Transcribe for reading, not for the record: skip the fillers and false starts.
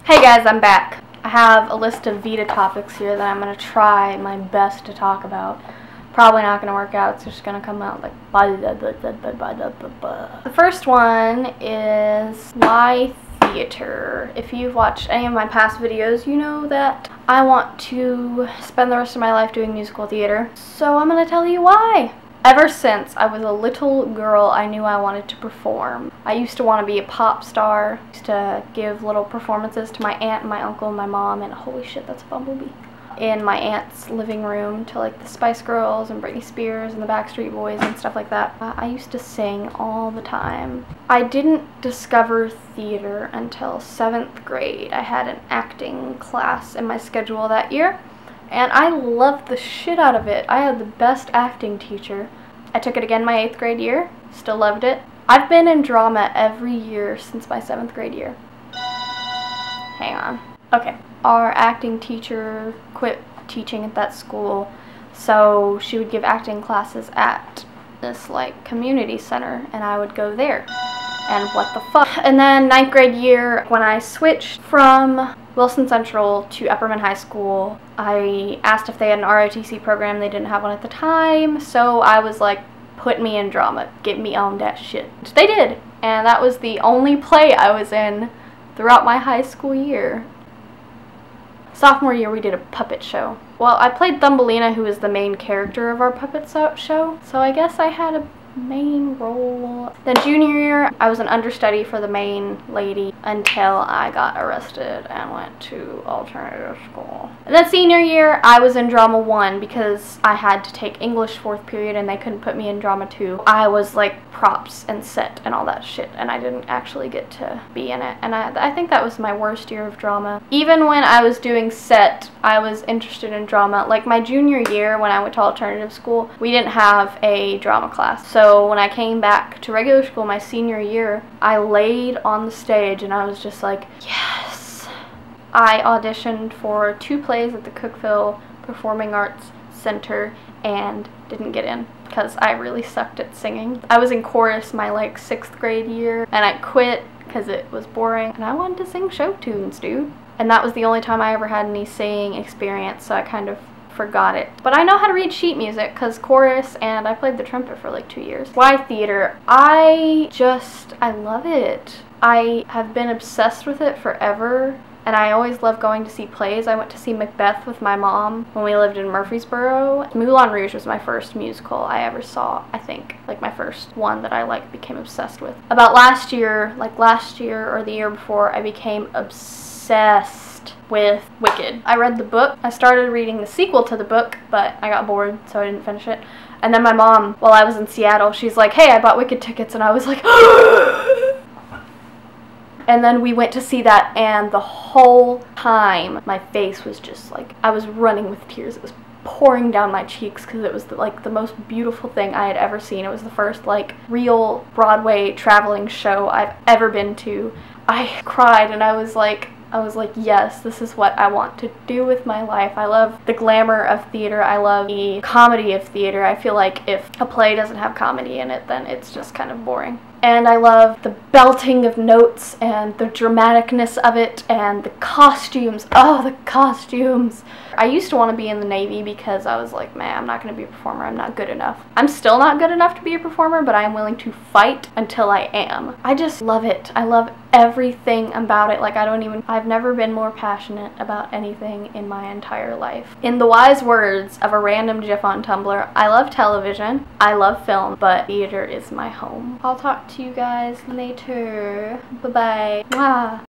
Hey guys, I'm back. I have a list of VEDA topics here that I'm going to try my best to talk about. Probably not going to work out, it's just going to come out like The first one is why theater. If you've watched any of my past videos, you know that I want to spend the rest of my life doing musical theater. So I'm going to tell you why. Ever since I was a little girl, I knew I wanted to perform. I used to want to be a pop star. I used to give little performances to my aunt and my uncle and my mom, and holy shit, that's a bumblebee. In my aunt's living room to like the Spice Girls and Britney Spears and the Backstreet Boys and stuff like that. I used to sing all the time. I didn't discover theater until 7th grade. I had an acting class in my schedule that year, and I loved the shit out of it. I had the best acting teacher. I took it again my 8th grade year, still loved it. I've been in drama every year since my 7th grade year. Hang on. Okay. Our acting teacher quit teaching at that school, so she would give acting classes at this like community center, and I would go there. And what the fuck? And then 9th grade year, when I switched from Wilson Central to Upperman High School, I asked if they had an ROTC program. They didn't have one at the time, so I was like, put me in drama, get me on that shit. They did, and that was the only play I was in throughout my high school year. Sophomore year, we did a puppet show. Well, I played Thumbelina, who was the main character of our puppet show, so I guess I had a main role. Then junior year, I was an understudy for the main lady until I got arrested and went to alternative school. And then senior year, I was in drama 1 because I had to take English 4th period and they couldn't put me in drama 2. I was like props and set and all that shit, and I didn't actually get to be in it, and I think that was my worst year of drama. Even when I was doing set, I was interested in drama. Like my junior year, when I went to alternative school, we didn't have a drama class, so when I came back to regular school my senior year, I laid on the stage and I was just like, yes. I auditioned for 2 plays at the Cookeville Performing Arts Center and didn't get in because I really sucked at singing. I was in chorus my like 6th grade year, and I quit because it was boring and I wanted to sing show tunes, dude. And that was the only time I ever had any singing experience, so I kind of forgot it. But I know how to read sheet music because chorus, and I played the trumpet for like 2 years. Why theater? I love it. I have been obsessed with it forever, and I always love going to see plays. I went to see Macbeth with my mom when we lived in Murfreesboro. Moulin Rouge was my first musical I ever saw, I think. Like my first one that I like became obsessed with. About last year or the year before, I became obsessed with Wicked. I read the book. I started reading the sequel to the book, but I got bored, so I didn't finish it. And then my mom, while I was in Seattle, she's like, hey, I bought Wicked tickets, and I was like, and then we went to see that, and the whole time my face was just like, I was running with tears. It was pouring down my cheeks because it was the most beautiful thing I had ever seen. It was the first like real Broadway traveling show I've ever been to. I cried, and I was like, yes, this is what I want to do with my life. I love the glamour of theater. I love the comedy of theater. I feel like if a play doesn't have comedy in it, then it's just kind of boring. And I love the belting of notes and the dramaticness of it and the costumes. Oh, the costumes. I used to want to be in the Navy because I was like, man, I'm not going to be a performer. I'm not good enough. I'm still not good enough to be a performer, but I am willing to fight until I am. I just love it. I love everything about it. Like, I've never been more passionate about anything in my entire life. In the wise words of a random GIF on Tumblr, I love television, I love film, but theater is my home. I'll talk to you guys later. Bye-bye. Mwah.